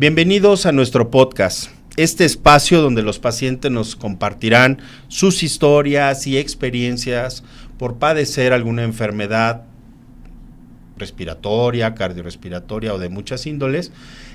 Bienvenidos a nuestro podcast, este espacio donde los pacientes nos compartirán sus historias y experiencias por padecer alguna enfermedad respiratoria, cardiorrespiratoria o de muchas índoles,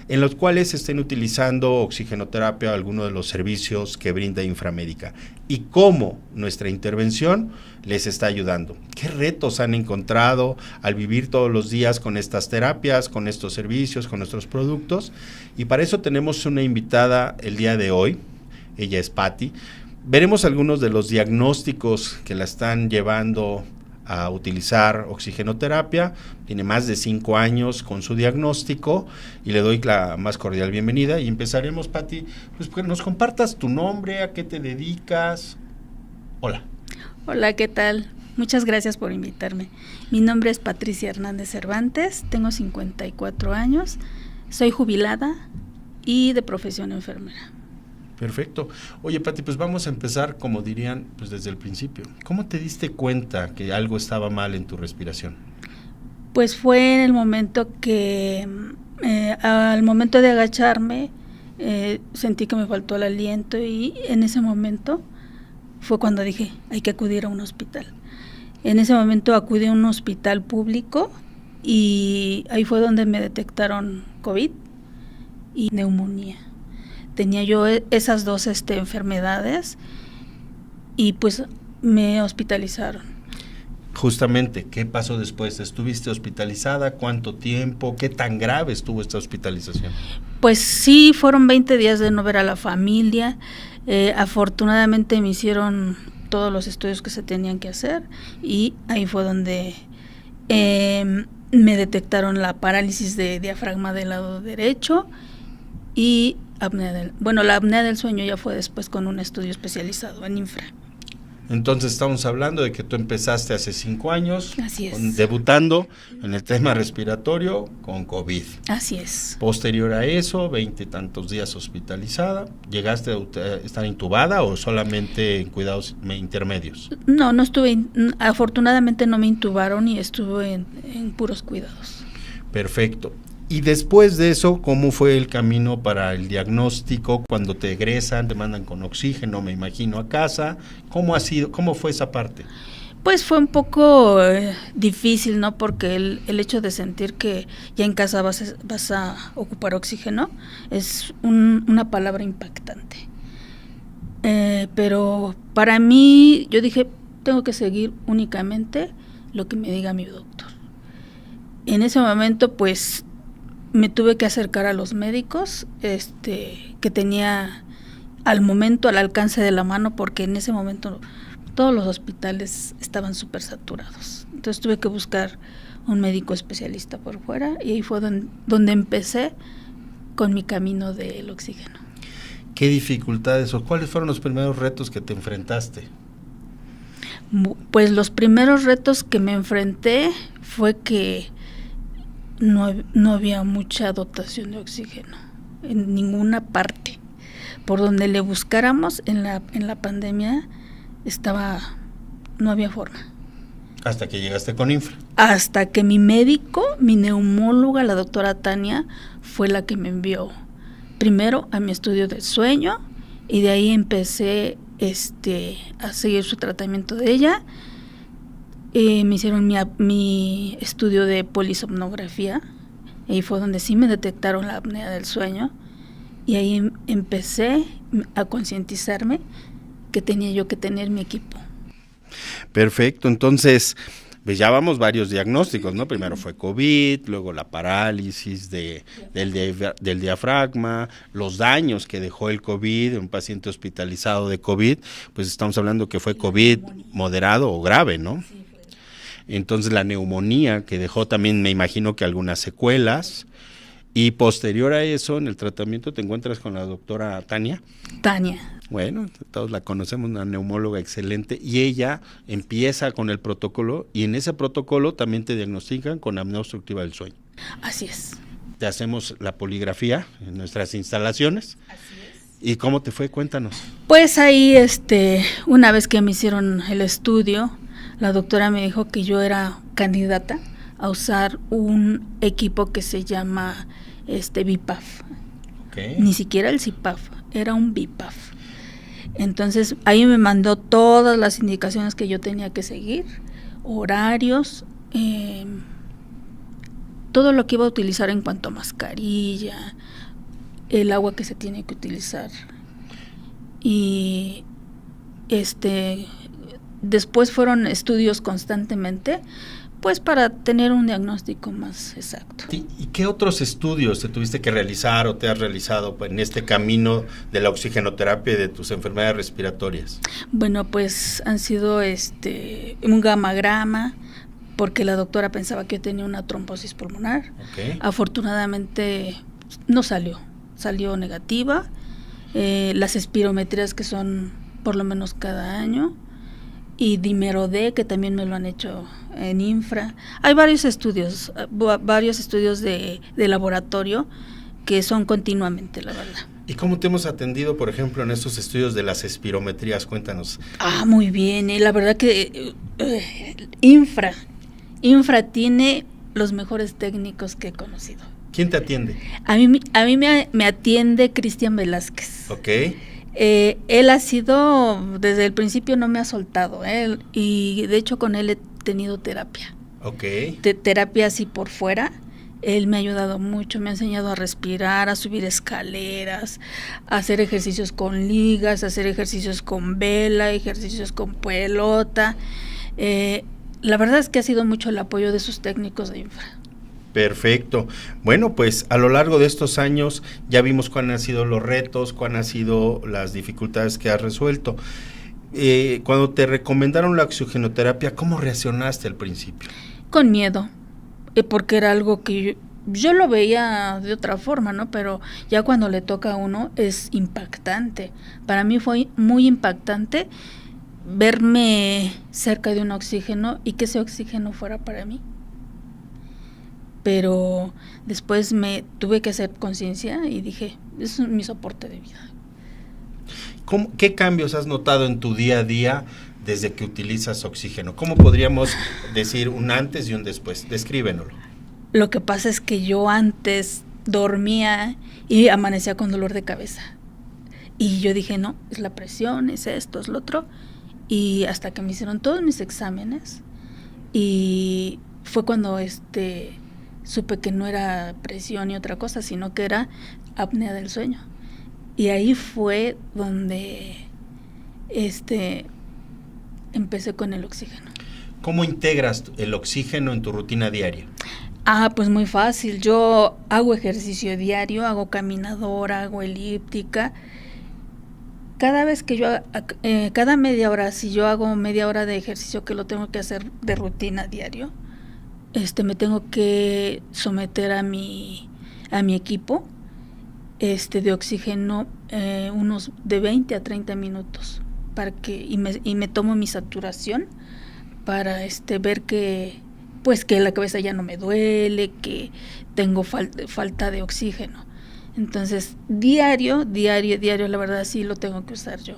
en los cuales estén utilizando oxigenoterapia o alguno de los servicios que brinda Inframédica y cómo nuestra intervención les está ayudando. ¿Qué retos han encontrado al vivir todos los días con estas terapias, con estos servicios, con nuestros productos? Y para eso tenemos una invitada el día de hoy, ella es Patti. Veremos algunos de los diagnósticos que la están llevando a utilizar oxigenoterapia. Tiene más de 5 años con su diagnóstico y le doy la más cordial bienvenida y empezaremos, Patti, pues que nos compartas tu nombre, a qué te dedicas. Hola. Hola, ¿qué tal? Muchas gracias por invitarme. Mi nombre es Patricia Hernández Cervantes, tengo 54 años, soy jubilada y de profesión enfermera. Perfecto. Oye, Patti, pues vamos a empezar, como dirían, pues desde el principio. ¿Cómo te diste cuenta que algo estaba mal en tu respiración? Pues fue en el momento que, al momento de agacharme, sentí que me faltó el aliento y en ese momento fue cuando dije, hay que acudir a un hospital. En ese momento acudí a un hospital público y ahí fue donde me detectaron COVID y neumonía. Tenía yo esas dos enfermedades y pues me hospitalizaron. Justamente, ¿qué pasó después? ¿Estuviste hospitalizada? ¿Cuánto tiempo? ¿Qué tan grave estuvo esta hospitalización? Pues sí, fueron 20 días de no ver a la familia. Afortunadamente me hicieron todos los estudios que se tenían que hacer y ahí fue donde me detectaron la parálisis de diafragma del lado derecho y la apnea del sueño ya fue después con un estudio especializado en infra. Entonces estamos hablando de que tú empezaste hace 5 años. Así es. Debutando en el tema respiratorio con COVID. Así es. Posterior a eso, 20 y tantos días hospitalizada. ¿Llegaste a estar intubada o solamente en cuidados intermedios? No estuve, afortunadamente no me intubaron y estuve en puros cuidados. Perfecto. Y después de eso, ¿cómo fue el camino para el diagnóstico? Cuando te egresan, te mandan con oxígeno, me imagino, a casa. ¿Cómo ha sido? ¿Cómo fue esa parte? Pues fue un poco difícil, ¿no? Porque el hecho de sentir que ya en casa vas a ocupar oxígeno es una palabra impactante. Pero para mí, yo dije, tengo que seguir únicamente lo que me diga mi doctor. En ese momento, pues, me tuve que acercar a los médicos que tenía al momento al alcance de la mano, porque en ese momento todos los hospitales estaban súper saturados. Entonces tuve que buscar un médico especialista por fuera y ahí fue donde empecé con mi camino del oxígeno. ¿Qué dificultades o cuáles fueron los primeros retos que te enfrentaste? Pues los primeros retos que me enfrenté fue que no había mucha dotación de oxígeno en ninguna parte. Por donde le buscáramos en la pandemia no había forma. Hasta que llegaste con infra. Hasta que mi médico, mi neumóloga, la doctora Tania, fue la que me envió primero a mi estudio del sueño y de ahí empecé a seguir su tratamiento de ella. Me hicieron mi estudio de polisomnografía, ahí fue donde sí me detectaron la apnea del sueño y ahí empecé a concientizarme que tenía yo que tener mi equipo. Perfecto, entonces pues ya vamos varios diagnósticos, ¿no? Primero fue COVID, luego la parálisis del diafragma, los daños que dejó el COVID, un paciente hospitalizado de COVID, pues estamos hablando que fue COVID moderado o grave, ¿no? Sí. Entonces la neumonía que dejó también, me imagino que algunas secuelas, y posterior a eso, en el tratamiento te encuentras con la doctora Tania. Tania. Bueno, todos la conocemos, una neumóloga excelente, y ella empieza con el protocolo, y en ese protocolo también te diagnostican con apnea obstructiva del sueño. Así es. Te hacemos la poligrafía en nuestras instalaciones. Así es. ¿Y cómo te fue? Cuéntanos. Pues ahí, una vez que me hicieron el estudio, la doctora me dijo que yo era candidata a usar un equipo que se llama BiPAP. Okay. Ni siquiera el CIPAF, era un BIPAF. Entonces ahí me mandó todas las indicaciones que yo tenía que seguir, horarios, todo lo que iba a utilizar en cuanto a mascarilla, el agua que se tiene que utilizar. Y después fueron estudios constantemente, pues para tener un diagnóstico más exacto. ¿Y qué otros estudios te tuviste que realizar o te has realizado en este camino de la oxigenoterapia y de tus enfermedades respiratorias? Bueno, pues han sido un gamagrama, porque la doctora pensaba que yo tenía una trombosis pulmonar. Okay. Afortunadamente no salió negativa. Las espirometrías, que son por lo menos cada año, y dímero D, que también me lo han hecho en infra. Hay varios estudios de laboratorio que son continuamente, la verdad. ¿Y cómo te hemos atendido, por ejemplo, en estos estudios de las espirometrías? Cuéntanos. Muy bien, la verdad que infra tiene los mejores técnicos que he conocido. ¿Quién te atiende? A mí me atiende Cristian Velázquez. Ok. Él ha sido, desde el principio no me ha soltado, y de hecho con él he tenido terapia. Ok. Terapia así por fuera. Él me ha ayudado mucho, me ha enseñado a respirar, a subir escaleras, a hacer ejercicios con ligas, a hacer ejercicios con vela, ejercicios con pelota. La verdad es que ha sido mucho el apoyo de sus técnicos de infra. Perfecto. Bueno, pues a lo largo de estos años ya vimos cuáles han sido los retos, cuáles han sido las dificultades que has resuelto. Cuando te recomendaron la oxigenoterapia, ¿cómo reaccionaste al principio? Con miedo, porque era algo que yo lo veía de otra forma, ¿no? Pero ya cuando le toca a uno es impactante. Para mí fue muy impactante verme cerca de un oxígeno y que ese oxígeno fuera para mí. Pero después me tuve que hacer conciencia y dije, es mi soporte de vida. ¿Qué cambios has notado en tu día a día desde que utilizas oxígeno? ¿Cómo podríamos decir un antes y un después? Descríbenoslo. Lo que pasa es que yo antes dormía y amanecía con dolor de cabeza. Y yo dije, no, es la presión, es esto, es lo otro. Y hasta que me hicieron todos mis exámenes, y fue cuando supe que no era presión ni otra cosa, sino que era apnea del sueño. Y ahí fue donde empecé con el oxígeno. ¿Cómo integras el oxígeno en tu rutina diaria? Pues muy fácil. Yo hago ejercicio diario, hago caminadora, hago elíptica. Cada vez que cada media hora, si yo hago media hora de ejercicio, que lo tengo que hacer de rutina diario, me tengo que someter a mi equipo de oxígeno unos de 20 a 30 minutos y me tomo mi saturación para ver que la cabeza ya no me duele, que tengo falta de oxígeno. Entonces diario, la verdad sí lo tengo que usar yo.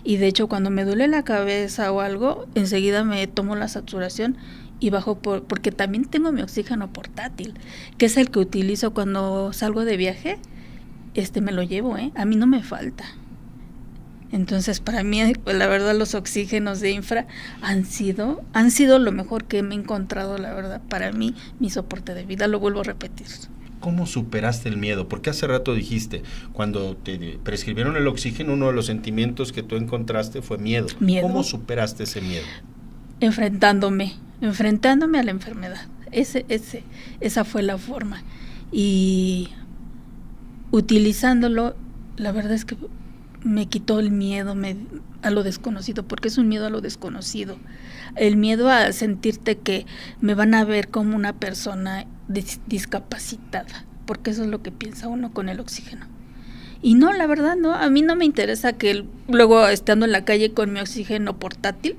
Y de hecho cuando me duele la cabeza o algo, enseguida me tomo la saturación y bajo porque también tengo mi oxígeno portátil, que es el que utilizo cuando salgo de viaje. Me lo llevo, a mí no me falta. Entonces para mí, la verdad, los oxígenos de infra han sido lo mejor que me he encontrado, la verdad. Para mí, mi soporte de vida, lo vuelvo a repetir. ¿Cómo superaste el miedo? Porque hace rato dijiste, cuando te prescribieron el oxígeno, uno de los sentimientos que tú encontraste fue miedo. ¿Cómo superaste ese miedo? Enfrentándome a la enfermedad. Esa fue la forma. Y utilizándolo, la verdad es que me quitó el miedo a lo desconocido, porque es un miedo a lo desconocido. El miedo a sentirte que me van a ver como una persona discapacitada, porque eso es lo que piensa uno con el oxígeno. Y no, la verdad no, a mí no me interesa que luego estando en la calle con mi oxígeno portátil,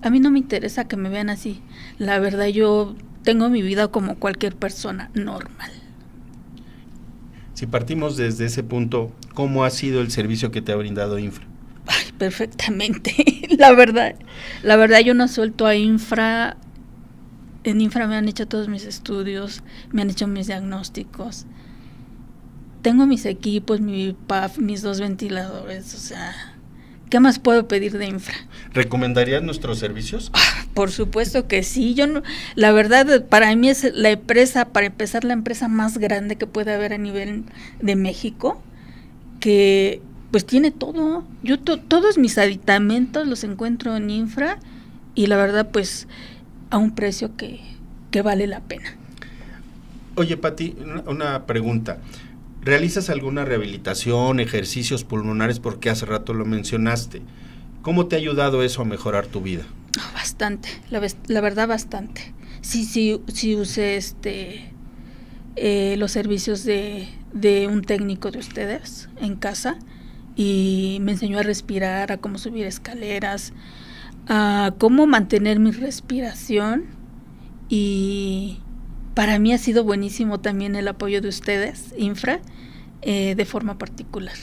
a mí no me interesa que me vean así. La verdad, yo tengo mi vida como cualquier persona normal. Si partimos desde ese punto, ¿cómo ha sido el servicio que te ha brindado Infra? Perfectamente. La verdad yo no suelto a Infra. En Infra me han hecho todos mis estudios, me han hecho mis diagnósticos. tengo mis equipos, mi PAF, mis 2 ventiladores, o sea, ¿qué más puedo pedir de infra? ¿Recomendarías nuestros servicios? Por supuesto que sí. Yo no, la verdad, para mí es la empresa, para empezar, la empresa más grande que puede haber a nivel de México, que pues tiene todo. Yo todos mis aditamentos los encuentro en infra y la verdad pues a un precio que vale la pena. Oye, Pati, una pregunta. ¿Realizas alguna rehabilitación, ejercicios pulmonares? Porque hace rato lo mencionaste. ¿Cómo te ha ayudado eso a mejorar tu vida? Bastante, la verdad bastante. Sí usé los servicios de un técnico de ustedes en casa y me enseñó a respirar, a cómo subir escaleras, a cómo mantener mi respiración, y para mí ha sido buenísimo también el apoyo de ustedes, Infra, de forma particular.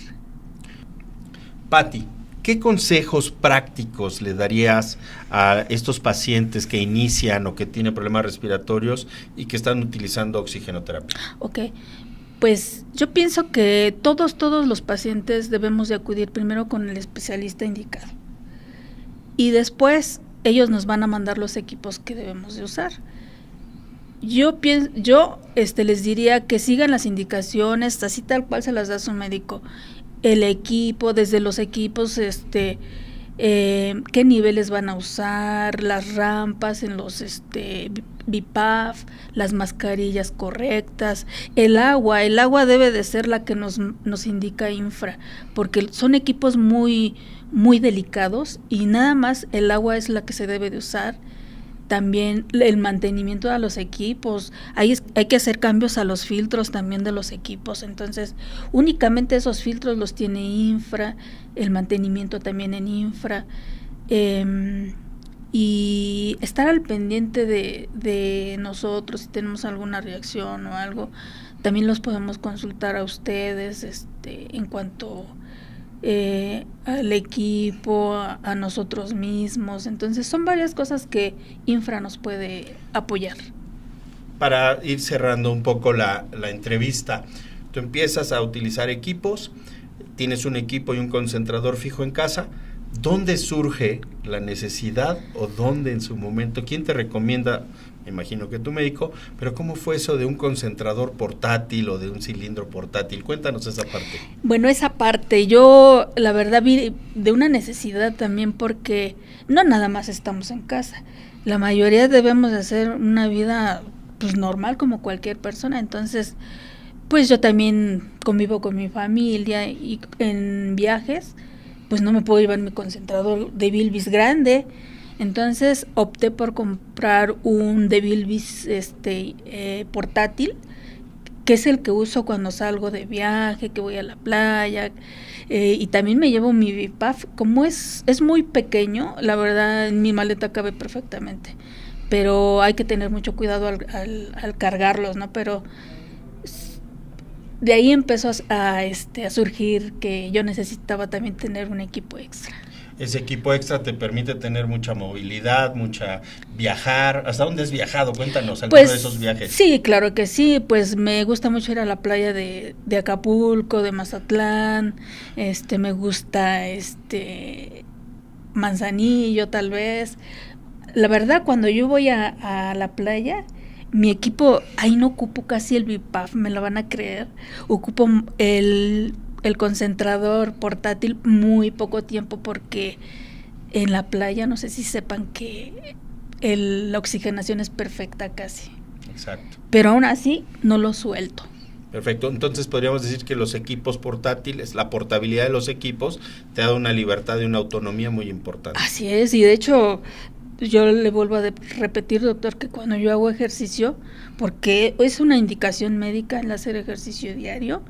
Pati, ¿qué consejos prácticos le darías a estos pacientes que inician o que tienen problemas respiratorios y que están utilizando oxigenoterapia? Ok, pues yo pienso que todos los pacientes debemos de acudir primero con el especialista indicado y después ellos nos van a mandar los equipos que debemos de usar. Yo les diría que sigan las indicaciones así tal cual se las da su médico. El equipo, desde los equipos, qué niveles van a usar, las rampas en los BiPAF, las mascarillas correctas, el agua debe de ser la que nos indica Infra, porque son equipos muy, muy delicados y nada más el agua es la que se debe de usar. También el mantenimiento de los equipos, hay que hacer cambios a los filtros también de los equipos, entonces únicamente esos filtros los tiene Infra, el mantenimiento también en Infra, y estar al pendiente de nosotros si tenemos alguna reacción o algo, también los podemos consultar a ustedes en cuanto al equipo, a nosotros mismos. Entonces son varias cosas que Infra nos puede apoyar. Para ir cerrando un poco la entrevista, tú empiezas a utilizar equipos, tienes un equipo y un concentrador fijo en casa. ¿Dónde surge la necesidad o dónde en su momento? ¿Quién te recomienda? Me imagino que tu médico, pero ¿cómo fue eso de un concentrador portátil o de un cilindro portátil? Cuéntanos esa parte. Bueno, esa parte, yo la verdad vi de una necesidad también porque no nada más estamos en casa. La mayoría debemos de hacer una vida pues normal como cualquier persona, entonces pues yo también convivo con mi familia y en viajes pues no me puedo llevar mi concentrador de Bilbis grande. Entonces opté por comprar un de Bilbis portátil, que es el que uso cuando salgo de viaje, que voy a la playa, y también me llevo mi BiPAF. Como es muy pequeño, la verdad en mi maleta cabe perfectamente, pero hay que tener mucho cuidado al cargarlos, ¿no? Pero de ahí empezó a surgir que yo necesitaba también tener un equipo extra. Ese equipo extra te permite tener mucha movilidad, viajar. ¿Hasta dónde has viajado? Cuéntanos algunos de esos viajes. Sí, claro que sí. Pues me gusta mucho ir a la playa de Acapulco, de Mazatlán. Me gusta Manzanillo, tal vez. La verdad, cuando yo voy a la playa, mi equipo, ahí no ocupo casi el BiPAF, me lo van a creer. Ocupo el concentrador portátil muy poco tiempo porque en la playa no sé si sepan que la oxigenación es perfecta casi. Exacto. Pero aún así no lo suelto. Perfecto, entonces podríamos decir que los equipos portátiles, la portabilidad de los equipos te da una libertad y una autonomía muy importante. Así es, y de hecho yo le vuelvo a repetir, doctor, que cuando yo hago ejercicio, porque es una indicación médica el hacer ejercicio diario,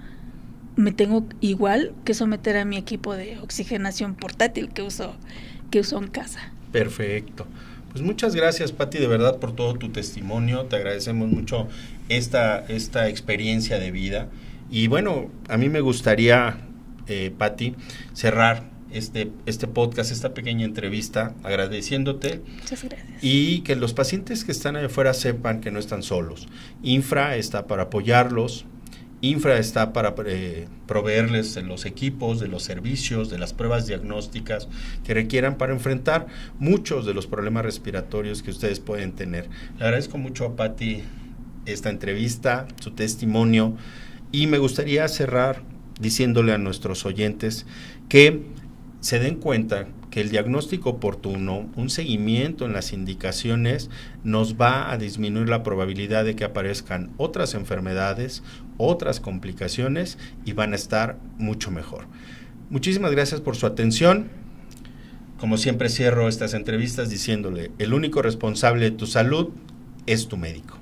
me tengo igual que someter a mi equipo de oxigenación portátil que uso en casa. Perfecto. Pues muchas gracias, Pati, de verdad por todo tu testimonio. Te agradecemos mucho esta experiencia de vida. Y bueno, a mí me gustaría, Pati, cerrar este podcast, esta pequeña entrevista, agradeciéndote. Muchas gracias. Y que los pacientes que están allá afuera sepan que no están solos. Infra está para apoyarlos Infra está para proveerles de los equipos, de los servicios, de las pruebas diagnósticas que requieran para enfrentar muchos de los problemas respiratorios que ustedes pueden tener. Le agradezco mucho a Pati esta entrevista, su testimonio, y me gustaría cerrar diciéndole a nuestros oyentes que se den cuenta que el diagnóstico oportuno, un seguimiento en las indicaciones, nos va a disminuir la probabilidad de que aparezcan otras enfermedades, otras complicaciones, y van a estar mucho mejor. Muchísimas gracias por su atención. Como siempre cierro estas entrevistas diciéndole, el único responsable de tu salud es tu médico.